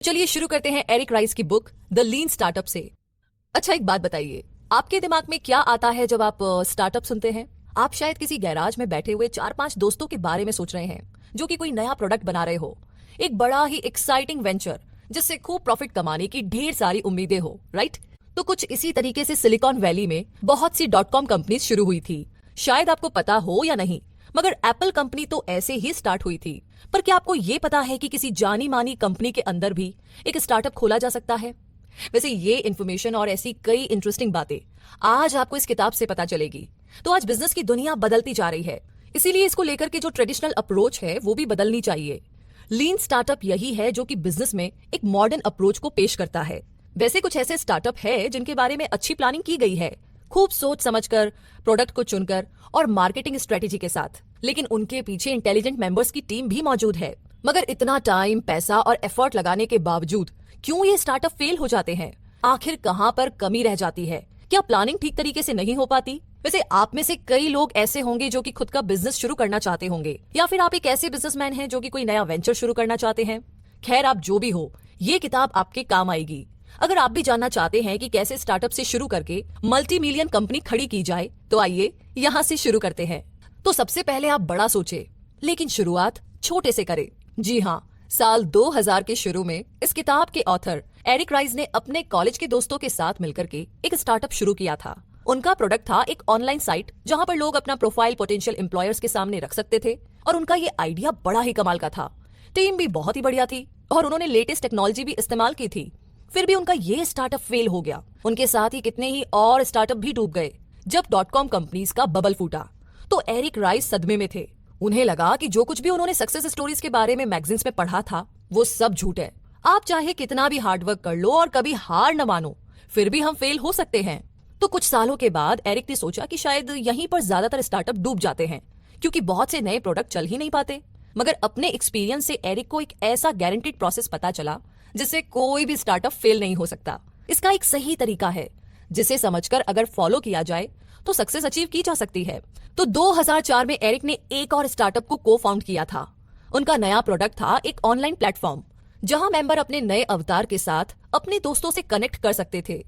चलिए शुरू करते हैं एरिक राइस की बुक द लीन स्टार्टअप से। अच्छा, एक बात बताइए, आपके दिमाग में क्या आता है जब आप स्टार्टअप सुनते हैं? आप शायद किसी गैराज में बैठे हुए 4-5 दोस्तों के बारे में सोच रहे हैं जो कि कोई नया प्रोडक्ट बना रहे हो, एक बड़ा ही एक्साइटिंग वेंचर जिससे खूब प्रॉफिट कमाने की ढेर सारी उम्मीदें हो, राइट? तो कुछ इसी तरीके से सिलिकॉन वैली में बहुत सी .com कंपनीज शुरू हुई थी। शायद आपको पता हो या नहीं, मगर एप्पल कंपनी तो ऐसे ही स्टार्ट हुई थी। पर क्या आपको ये पता है कि किसी जानी मानी कंपनी के अंदर भी एक स्टार्टअप खोला जा सकता है? वैसे ये इन्फॉर्मेशन और ऐसी कई इंटरेस्टिंग बातें आज आपको इस किताब से पता चलेगी। तो आज बिजनेस की दुनिया बदलती जा रही है, इसीलिए इसको लेकर के जो ट्रेडिशनल अप्रोच है वो भी बदलनी चाहिए। लीन स्टार्टअप यही है जो कि बिजनेस में एक मॉडर्न अप्रोच को पेश करता है। वैसे कुछ ऐसे स्टार्टअप है जिनके बारे में अच्छी प्लानिंग की गई है, खूब सोच समझकर, प्रोडक्ट को चुनकर और मार्केटिंग स्ट्रेटेजी के साथ, लेकिन उनके पीछे इंटेलिजेंट मेंबर्स की टीम भी मौजूद है। मगर इतना टाइम, पैसा और एफर्ट लगाने के बावजूद क्यों ये स्टार्टअप फेल हो जाते हैं? आखिर कहाँ पर कमी रह जाती है? क्या प्लानिंग ठीक तरीके से नहीं हो पाती? वैसे आप में से कई लोग ऐसे होंगे जो कि खुद का बिजनेस शुरू करना चाहते होंगे, या फिर आप एक ऐसे बिजनेसमैन हैं जो कि कोई नया वेंचर शुरू करना चाहते हैं। खैर, आप जो भी हो, ये किताब आपके काम आएगी। अगर आप भी जानना चाहते हैं कि कैसे स्टार्टअप से शुरू करके मल्टी मिलियन कंपनी खड़ी की जाए, तो आइए यहाँ से शुरू करते हैं। तो सबसे पहले आप बड़ा सोचे, लेकिन शुरुआत छोटे से करें। जी हाँ, साल 2000 के शुरू में इस किताब के ऑथर एरिक राइस ने अपने कॉलेज के दोस्तों के साथ मिलकर के एक स्टार्टअप शुरू किया था। उनका प्रोडक्ट था एक ऑनलाइन साइट जहां पर लोग अपना प्रोफाइल पोटेंशियल एम्प्लॉयर्स के सामने रख सकते थे, और उनका ये आइडिया बड़ा ही कमाल का था। टीम भी बहुत ही बढ़िया थी और उन्होंने लेटेस्ट टेक्नोलॉजी भी इस्तेमाल की थी। फिर भी उनका ये स्टार्टअप फेल हो गया। उनके साथ ही कितने ही और स्टार्टअप भी डूब गए। जब .com कंपनीज का बबल फूटा तो एरिक राइस सदमे में थे। उन्हें लगा कि जो कुछ भी उन्होंने सक्सेस स्टोरीज के बारे में मैगजीन्स में पढ़ा था वो सब झूठ है। आप चाहे कितना भी हार्डवर्क कर लो और कभी हार न मानो, फिर भी हम फेल हो सकते हैं। तो कुछ सालों के बाद एरिक ने सोचा कि शायद यहीं पर ज्यादातर स्टार्टअप डूब जाते हैं, क्योंकि बहुत से नए प्रोडक्ट चल ही नहीं पाते। मगर अपने एक्सपीरियंस से एरिक को एक ऐसा गारंटीड प्रोसेस पता चला जिससे कोई भी स्टार्टअप फेल नहीं हो सकता। इसका एक सही तरीका है जिसे समझकर अगर फॉलो किया जाए तो सक्सेस अचीव की जा सकती है। तो 2004 में एरिक ने एक और स्टार्टअप को को फाउंड किया था। उनका नया प्रोडक्ट था एक ऑनलाइन प्लेटफॉर्म जहां मेंबर अपने नए अवतार के साथ अपने दोस्तों से कनेक्ट कर सकते थे।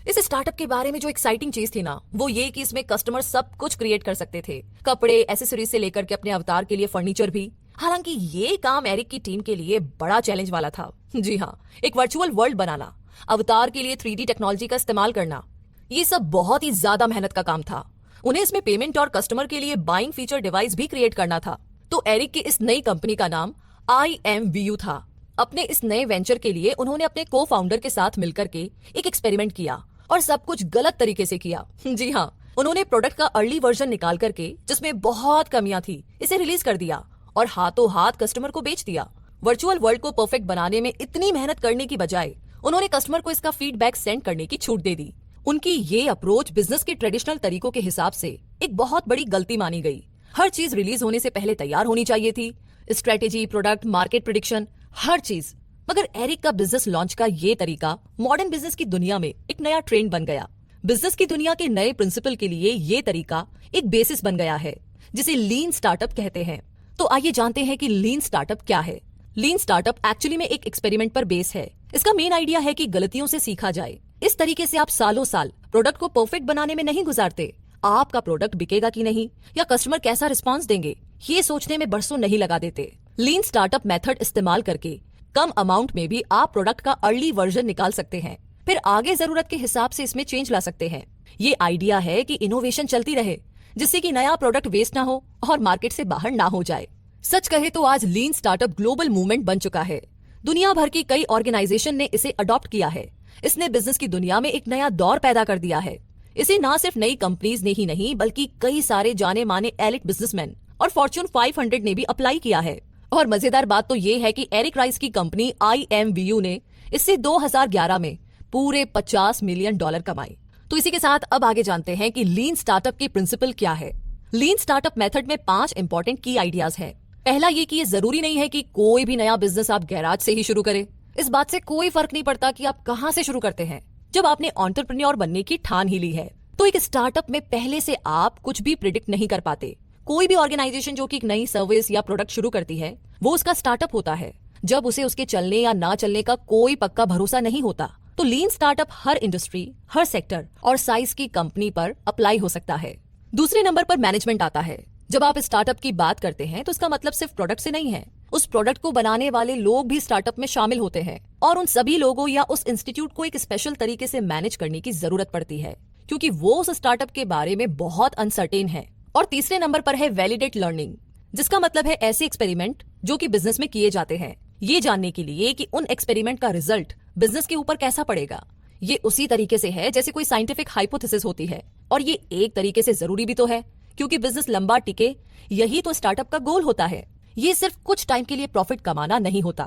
इस स्टार्टअप के बारे में जो एक्साइटिंग चीज थी ना, वो ये कि इसमें कस्टमर सब कुछ क्रिएट कर सकते थे, कपड़े, एसेसरीज से लेकर के अपने अवतार के लिए फर्नीचर भी। हालांकि ये काम एरिक की टीम के लिए बड़ा चैलेंज वाला था। जी हाँ, एक वर्चुअल वर्ल्ड बनाना, अवतार के लिए 3D टेक्नोलॉजी का इस्तेमाल करना, ये सब बहुत ही ज्यादा मेहनत का काम था। उन्हें इसमें पेमेंट और कस्टमर के लिए बाइंग फीचर डिवाइस भी क्रिएट करना था। तो एरिक की इस नई कंपनी का नाम IMVU था। अपने इस नए वेंचर के लिए उन्होंने अपने को फाउंडर के साथ मिलकर के एक एक्सपेरिमेंट किया, और सब कुछ गलत तरीके से किया। जी हाँ, उन्होंने प्रोडक्ट का अर्ली वर्जन निकाल करके, जिसमें बहुत कमियां थी, इसे रिलीज कर दिया और हाथों हाथ कस्टमर को बेच दिया। वर्चुअल वर्ल्ड को परफेक्ट बनाने में इतनी मेहनत करने की बजाय उन्होंने कस्टमर को इसका फीडबैक सेंड करने की छूट दे दी। उनकी ये अप्रोच बिजनेस के ट्रेडिशनल तरीकों के हिसाब से एक बहुत बड़ी गलती मानी गई। हर चीज रिलीज होने से पहले तैयार होनी चाहिए थी, स्ट्रेटेजी, प्रोडक्ट, मार्केट प्रेडिक्शन, हर चीज। मगर एरिक का बिजनेस लॉन्च का ये तरीका मॉडर्न बिजनेस की दुनिया में एक नया ट्रेंड बन गया। बिजनेस की दुनिया के नए प्रिंसिपल के लिए ये तरीका एक बेसिस बन गया है, जिसे लीन स्टार्टअप कहते हैं। तो आइए जानते हैं कि लीन स्टार्टअप क्या है। लीन स्टार्टअप एक्चुअली में एक एक्सपेरिमेंट पर बेस है। इसका मेन आइडिया है कि गलतियों से सीखा जाए। इस तरीके से आप सालों साल प्रोडक्ट को परफेक्ट बनाने में नहीं गुजारते। आपका प्रोडक्ट बिकेगा कि नहीं, या कस्टमर कैसा रिस्पॉन्स देंगे, ये सोचने में बरसों नहीं लगा देते। लीन स्टार्टअप मेथड इस्तेमाल करके कम अमाउंट में भी आप प्रोडक्ट का अर्ली वर्जन निकाल सकते हैं, फिर आगे जरूरत के हिसाब से इसमें चेंज ला सकते हैं। ये आइडिया है कि इनोवेशन चलती रहे, जिससे कि नया प्रोडक्ट वेस्ट ना हो और मार्केट से बाहर ना हो जाए। सच कहे तो आज लीन स्टार्टअप ग्लोबल मूवमेंट बन चुका है। दुनिया भर की कई ऑर्गेनाइजेशन ने इसे अडॉप्ट किया है। इसने बिजनेस की दुनिया में एक नया दौर पैदा कर दिया है। इसे ना सिर्फ नई कंपनीज ने ही नहीं, बल्कि कई सारे जाने माने एलिट बिजनेसमैन और फॉर्च्यून 500 ने भी अप्लाई किया है। और मजेदार बात तो ये है कि एरिक राइस की कंपनी IMVU ने इससे 2011 में पूरे $50 मिलियन कमाए। तो इसी के साथ अब आगे जानते हैं कि लीन स्टार्टअप की प्रिंसिपल क्या है। लीन स्टार्टअप मेथड में 5 इंपॉर्टेंट की आइडियाज हैं। पहला ये कि ये जरूरी नहीं है कि कोई भी नया बिजनेस आप गैराज से ही शुरू करें। इस बात से कोई फर्क नहीं पड़ता कि आप कहां से शुरू करते हैं। जब आपने एंटरप्रेन्योर बनने की ठान ही ली है, तो एक स्टार्टअप में पहले से आप कुछ भी प्रिडिक्ट नहीं कर पाते। कोई भी ऑर्गेनाइजेशन जो कि एक नई सर्विस या प्रोडक्ट शुरू करती है, वो उसका स्टार्टअप होता है। जब उसे उसके चलने या ना चलने का कोई पक्का भरोसा नहीं होता। तो लीन स्टार्टअप हर इंडस्ट्री, हर सेक्टर और साइज की कंपनी पर अप्लाई हो सकता है। दूसरे नंबर पर मैनेजमेंट आता है। जब आप स्टार्टअप की बात करते हैं तो इसका मतलब सिर्फ प्रोडक्ट से नहीं है, उस प्रोडक्ट को बनाने वाले लोग भी स्टार्टअप में शामिल होते हैं और उन सभी लोगों या उस इंस्टीट्यूट को एक स्पेशल तरीके से मैनेज करने की जरूरत पड़ती है, क्योंकि वो उस स्टार्टअप के बारे में बहुत अनसर्टेन है। और तीसरे नंबर पर है वैलिडेट लर्निंग, जिसका मतलब है ऐसे एक्सपेरिमेंट जो कि बिजनेस में किए जाते हैं, ये जानने के लिए कि उन एक्सपेरिमेंट का रिजल्ट बिजनेस के ऊपर कैसा पड़ेगा। ये उसी तरीके से है जैसे कोई साइंटिफिक हाइपोथेसिस होती है, और ये एक तरीके से जरूरी भी तो है, क्योंकि बिजनेस लंबा टिके यही तो स्टार्टअप का गोल होता है। ये सिर्फ कुछ टाइम के लिए प्रॉफिट कमाना नहीं होता।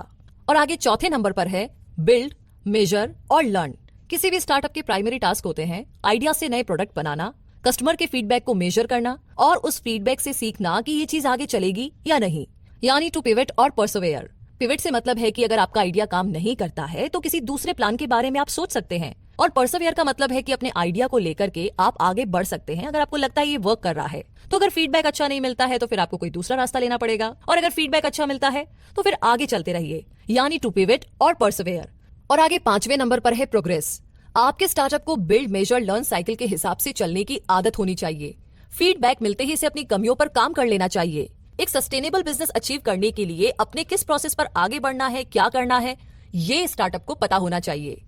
और आगे चौथे नंबर पर है बिल्ड, मेजर और लर्न। किसी भी स्टार्टअप के प्राइमरी टास्क होते हैं आइडिया से नए प्रोडक्ट बनाना, कस्टमर के फीडबैक को मेजर करना और उस फीडबैक से सीखना कि ये चीज आगे चलेगी या नहीं, यानी टू पिवट और परसवेयर। पिवट से मतलब है कि अगर आपका आइडिया काम नहीं करता है तो किसी दूसरे प्लान के बारे में आप सोच सकते हैं, और परसवेयर का मतलब है कि अपने आइडिया को लेकर के आप आगे बढ़ सकते हैं अगर आपको लगता है ये वर्क कर रहा है। तो अगर फीडबैक अच्छा नहीं मिलता है तो फिर आपको कोई दूसरा रास्ता लेना पड़ेगा, और अगर फीडबैक अच्छा मिलता है तो फिर आगे चलते रहिए, यानी टू पिवट और परसवेयर। और आगे पांचवें नंबर पर है प्रोग्रेस। आपके स्टार्टअप को बिल्ड, मेजर, लर्न साइकिल के हिसाब से चलने की आदत होनी चाहिए। फीडबैक मिलते ही इसे अपनी कमियों पर काम कर लेना चाहिए। एक सस्टेनेबल बिजनेस अचीव करने के लिए अपने किस प्रोसेस पर आगे बढ़ना है, क्या करना है, ये स्टार्टअप को पता होना चाहिए।